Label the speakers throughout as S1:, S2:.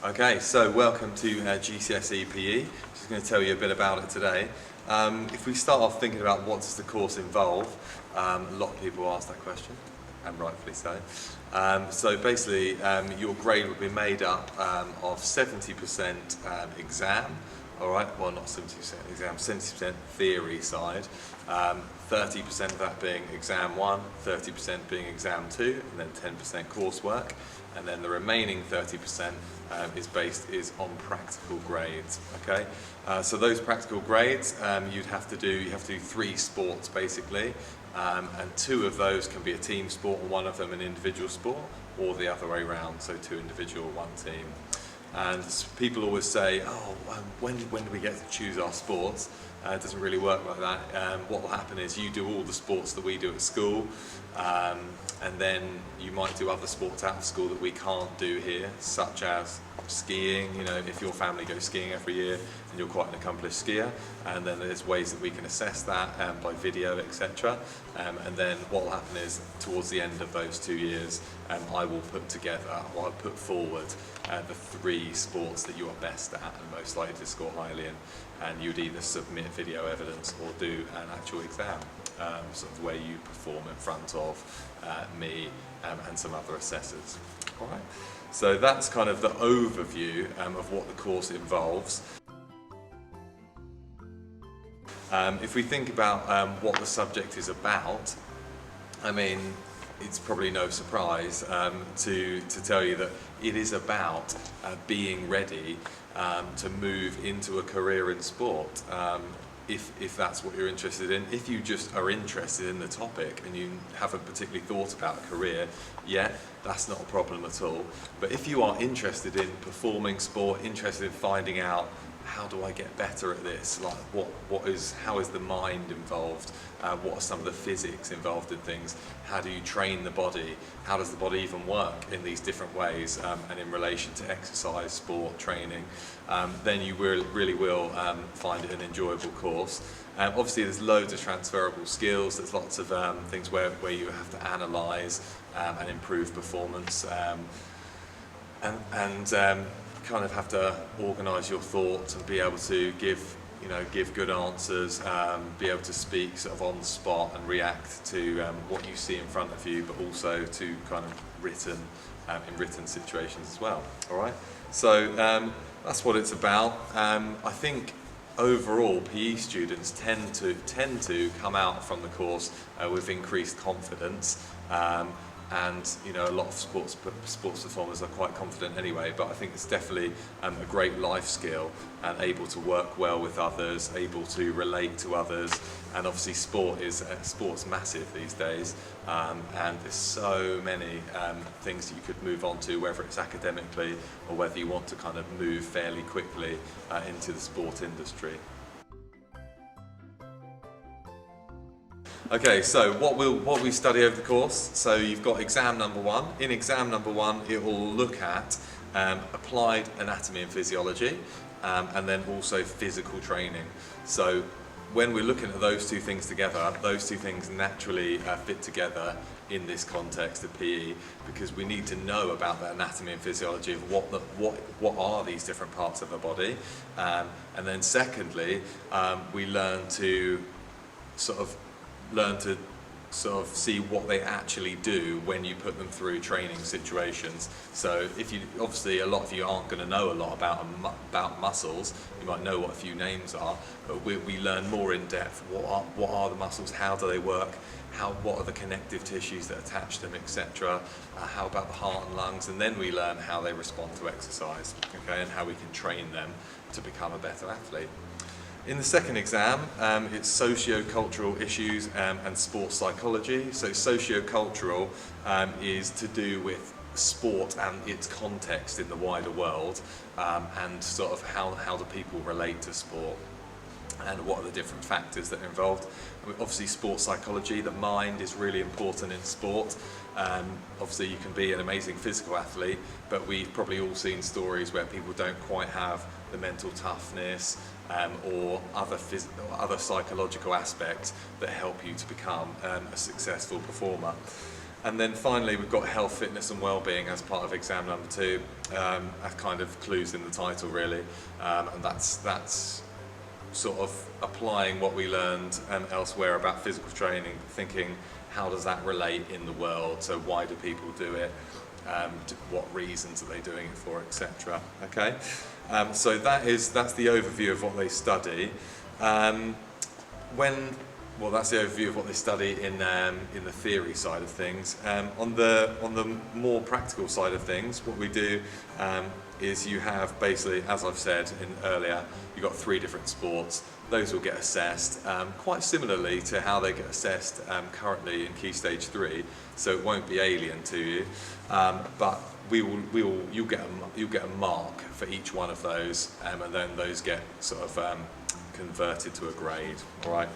S1: Okay, so welcome to GCSE PE. Just going to tell you a bit about it today. If we start off thinking about what does the course involve, a lot of people ask that question, and rightfully so. So basically, your grade will be made up of 70% exam, all right, well not 70% exam, 70% theory side, 30% of that being exam 1, 30% being exam 2, and then 10% coursework, and then the remaining 30% is on practical grades. Okay, so those practical grades you have to do 3 sports basically, and 2 of those can be a team sport and 1 of them an individual sport, or the other way around, so 2 individual, 1 team. And people always say, when do we get to choose our sports? It doesn't really work like that. What will happen is you do all the sports that we do at school, and then you might do other sports out of school that we can't do here, such as skiing. You know, if your family goes skiing every year and you're quite an accomplished skier, and then there's ways that we can assess that by video, etc. And then what will happen is towards the end of those 2 years, I will I'll put forward the 3 sports that you are best at and most likely to score highly in, and you'd either submit video evidence or do an actual exam, sort of where you perform in front of me and some other assessors. All right. So that's kind of the overview of what the course involves. If we think about what the subject is about, I mean, it's probably no surprise to tell you that it is about being ready to move into a career in sport. If that's what you're interested in. If you just are interested in the topic and you haven't particularly thought about a career yet, that's not a problem at all. But if you are interested in performing sport, interested in finding out how do I get better at this, like how is the mind involved, what are some of the physics involved in things, how do you train the body, how does the body even work in these different ways, and in relation to exercise, sport, training, then you really will find it an enjoyable course. Obviously there's loads of transferable skills, there's lots of things where you have to analyse and improve performance, and kind of have to organise your thoughts and be able to give good answers, be able to speak sort of on the spot and react to what you see in front of you, but also to kind of in written situations as well. All right, so that's what it's about. I think overall PE students tend to come out from the course with increased confidence. And a lot of sports performers are quite confident anyway, but I think it's definitely a great life skill, and able to work well with others, able to relate to others, and obviously sport's massive these days, and there's so many things that you could move on to, whether it's academically or whether you want to kind of move fairly quickly into the sport industry. Okay, so what we study over the course, so you've got exam number 1. In exam number 1 it will look at applied anatomy and physiology, and then also physical training. So when we're looking at those 2 things together, those 2 things naturally fit together in this context of PE, because we need to know about the anatomy and physiology of what are these different parts of the body, and then secondly we learn to sort of see what they actually do when you put them through training situations. So obviously a lot of you aren't going to know a lot about muscles. You might know what a few names are, but we learn more in depth what are the muscles, how do they work, what are the connective tissues that attach them, etc. How about the heart and lungs, and then we learn how they respond to exercise, okay, and how we can train them to become a better athlete. In the second exam, it's socio-cultural issues and sports psychology. So socio-cultural is to do with sport and its context in the wider world, and sort of how do people relate to sport, and what are the different factors that are involved. Obviously sports psychology, the mind is really important in sport. Obviously you can be an amazing physical athlete, but we've probably all seen stories where people don't quite have the mental toughness or other psychological aspects that help you to become a successful performer. And then finally, we've got health, fitness and well-being as part of exam number 2. That kind of clues in the title really, and that's sort of applying what we learned elsewhere about physical training, thinking how does that relate in the world, so why do people do it, what reasons are they doing it for, etc. Okay, so that's the overview of what they study. Well, that's the overview of what they study in the theory side of things. On the more practical side of things, what we do is you have basically, as I've said earlier, you've got 3 different sports. Those will get assessed quite similarly to how they get assessed currently in Key Stage 3, so it won't be alien to you, but you'll get a mark for each one of those, and then those get sort of converted to a grade. All right.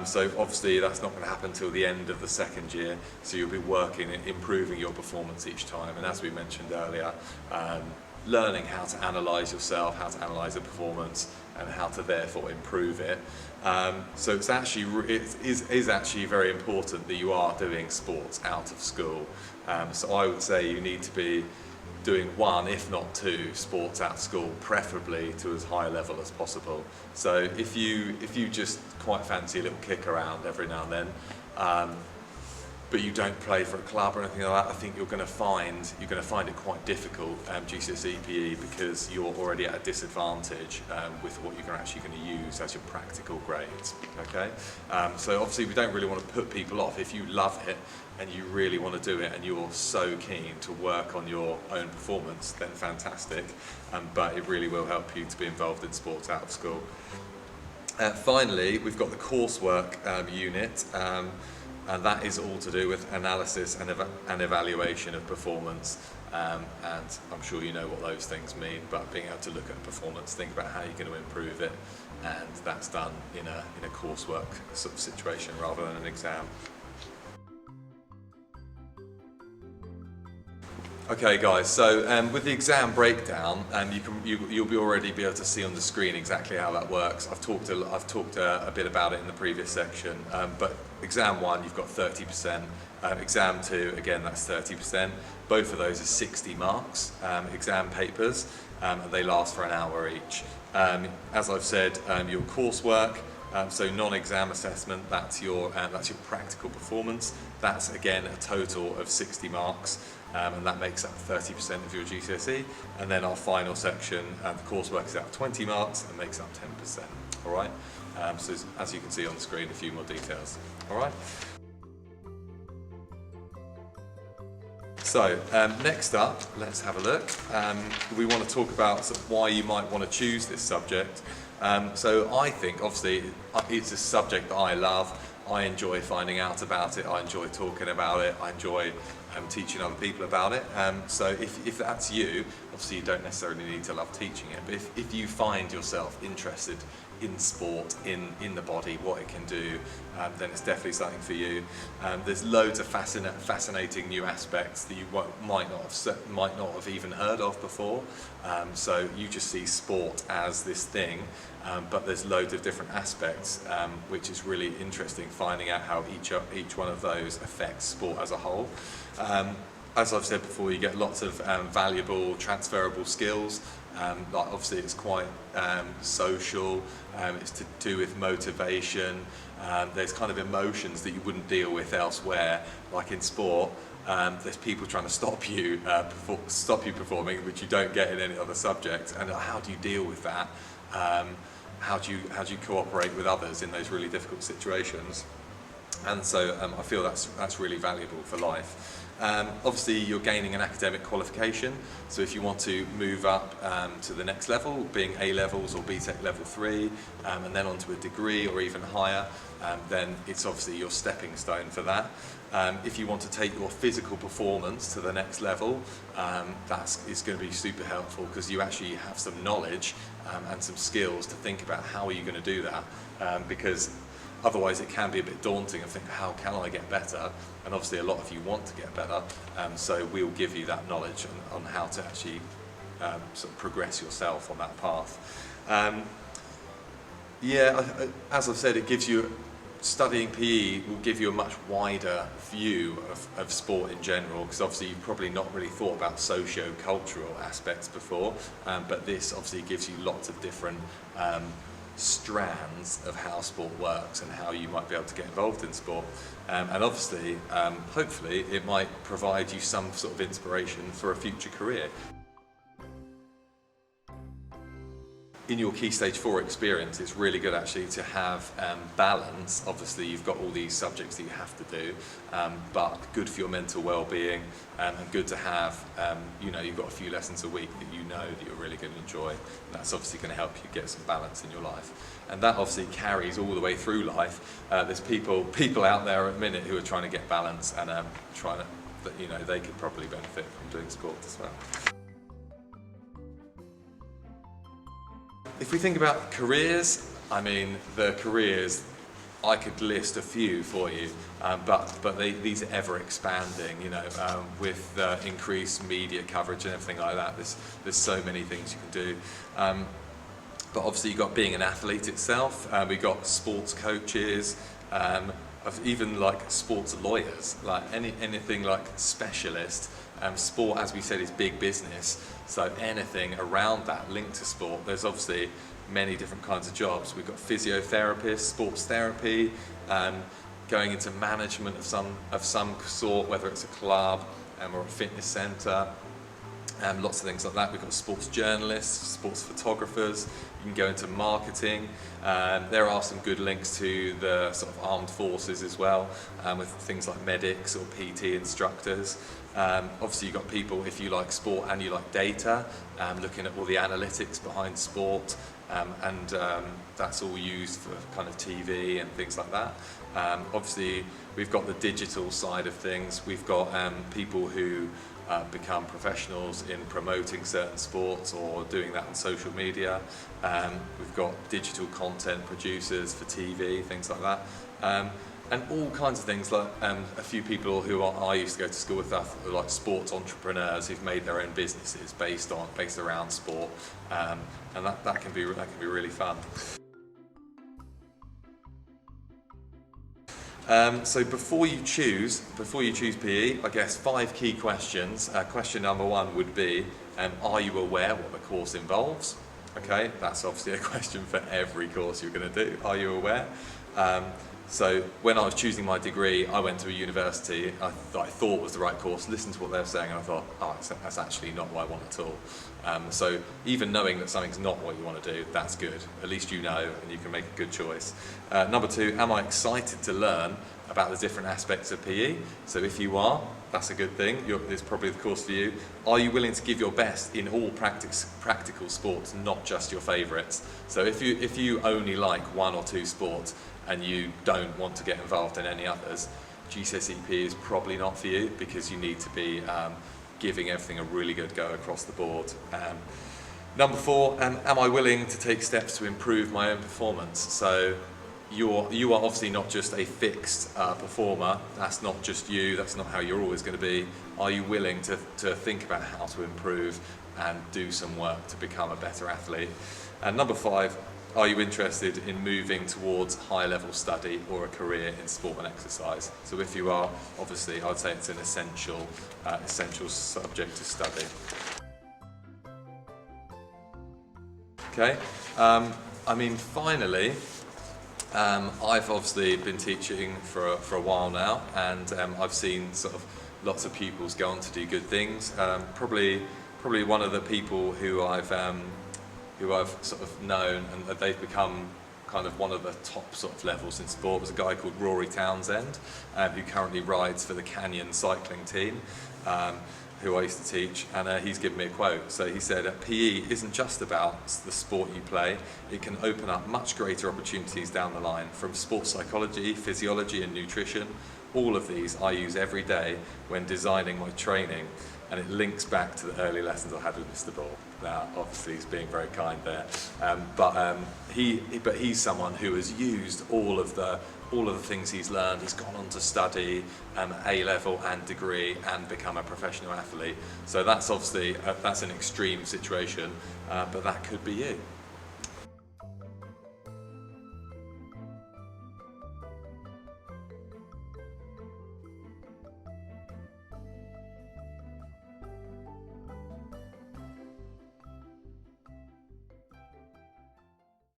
S1: So obviously that's not going to happen till the end of the second year, so you'll be working at improving your performance each time, and as we mentioned earlier, learning how to analyse yourself, how to analyse the performance, and how to therefore improve it. So it is actually very important that you are doing sports out of school. So I would say you need to be doing 1, if not 2, sports at school, preferably to as high a level as possible. So if you just quite fancy a little kick around every now and then, but you don't play for a club or anything like that, I think you're going to find it quite difficult GCSE PE, because you're already at a disadvantage with what you're actually going to use as your practical grades. Okay, so obviously we don't really want to put people off. If you love it and you really want to do it and you're so keen to work on your own performance, then fantastic, but it really will help you to be involved in sports out of school. Finally, we've got the coursework unit, and that is all to do with analysis and evaluation of performance, and I'm sure you know what those things mean, but being able to look at performance, think about how you're going to improve it, and that's done in a coursework sort of situation rather than an exam. Okay guys, so with the exam breakdown, you'll already be able to see on the screen exactly how that works. I've talked a bit about it in the previous section, but exam 1 you've got 30%, exam 2 again that's 30%. Both of those are 60 marks exam papers, and they last for an hour each. As I've said, your coursework, so non-exam assessment, that's your practical performance. That's again a total of 60 marks. And that makes up 30% of your GCSE, and then our final section, the coursework is out 20 marks and makes up 10%. All right. So as you can see on the screen, a few more details. All right. So next up, let's have a look. We want to talk about sort of why you might want to choose this subject. So I think obviously it's a subject that I love. I enjoy finding out about it. I enjoy talking about it. I enjoy teaching other people about it. So if that's you, obviously you don't necessarily need to love teaching it, but if you find yourself interested in sport, in the body, what it can do, then it's definitely something for you. There's loads of fascinating new aspects that you might not have even heard of before. So you just see sport as this thing, but there's loads of different aspects, which is really interesting, finding out how each one of those affects sport as a whole. As I've said before, you get lots of valuable transferable skills. Like obviously it's quite social, it's to do with motivation, there's kind of emotions that you wouldn't deal with elsewhere, like in sport. There's people trying to stop you performing, which you don't get in any other subject, and how do you deal with that? How do you cooperate with others in those really difficult situations? And so I feel that's really valuable for life. Obviously you're gaining an academic qualification, so if you want to move up to the next level, being A-levels or BTEC level 3, and then onto a degree or even higher, then it's obviously your stepping stone for that. If you want to take your physical performance to the next level, that is going to be super helpful, because you actually have some knowledge and some skills to think about how are you going to do that, because otherwise it can be a bit daunting and think, how can I get better? And obviously a lot of you want to get better, so we'll give you that knowledge on how to actually sort of progress yourself on that path. As I've said, it gives you studying PE will give you a much wider view of sport in general, because obviously you've probably not really thought about socio-cultural aspects before, but this obviously gives you lots of different strands of how sport works and how you might be able to get involved in sport. And obviously, hopefully, it might provide you some sort of inspiration for a future career. In your Key Stage 4 experience, it's really good actually to have balance. Obviously, you've got all these subjects that you have to do, but good for your mental well-being, and good to have, you've got a few lessons a week that you know that you're really going to enjoy. And that's obviously going to help you get some balance in your life. And that obviously carries all the way through life. There's people out there at the minute who are trying to get balance and they could probably benefit from doing sport as well. If we think about careers, I mean, the careers, I could list a few for you, but these are ever expanding, with increased media coverage and everything like that. There's so many things you can do. But obviously you've got being an athlete itself, we've got sports coaches, even like sports lawyers, like anything like specialist. Sport, as we said, is big business, so anything around that linked to sport, there's obviously many different kinds of jobs. We've got physiotherapists, sports therapy, going into management of some sort, whether it's a club or a fitness centre, lots of things like that. We've got sports journalists, sports photographers. You can go into marketing. There are some good links to the sort of armed forces as well, with things like medics or PT instructors. Obviously you've got people, if you like sport and you like data, looking at all the analytics behind sport, and that's all used for kind of TV and things like that. Obviously we've got the digital side of things. We've got people who become professionals in promoting certain sports or doing that on social media. We've got digital content producers for TV, things like that. And all kinds of things, like a few people who I used to go to school with, like sports entrepreneurs who've made their own businesses based around sport, and that can be really fun. So before you choose PE, I guess 5 key questions. Question number 1 would be, are you aware what the course involves? Okay, that's obviously a question for every course you're going to do. Are you aware? So when I was choosing my degree, I went to a university I thought was the right course, listened to what they were saying, and I thought, that's actually not what I want at all. So even knowing that something's not what you want to do, that's good. At least you know, and you can make a good choice. Number 2, am I excited to learn about the different aspects of PE? So if you are, that's a good thing. It's probably the course for you. Are you willing to give your best in all practical sports, not just your favourites? So if you only like 1 or 2 sports and you don't want to get involved in any others, GCSE PE is probably not for you, because you need to be giving everything a really good go across the board. Number 4, am I willing to take steps to improve my own performance? So you are obviously not just a fixed performer. That's not just you, that's not how you're always going to be. Are you willing to think about how to improve and do some work to become a better athlete? And number 5, are you interested in moving towards high-level study or a career in sport and exercise? So if you are, obviously I'd say it's an essential subject to study. Okay, finally, I've obviously been teaching for a while now, and I've seen sort of lots of pupils go on to do good things. Probably one of the people who I've sort of known and that they've become kind of one of the top sort of levels in sport was a guy called Rory Townsend, who currently rides for the Canyon cycling team, who I used to teach, and he's given me a quote. So he said, PE isn't just about the sport you play, it can open up much greater opportunities down the line, from sports psychology, physiology and nutrition. All of these I use every day when designing my training, and it links back to the early lessons I had with Mr. Ball. Now, obviously he's being very kind there, but he's someone who has used all of the things he's learned. He's gone on to study A-level and degree and become a professional athlete. So that's obviously that's an extreme situation, but that could be you.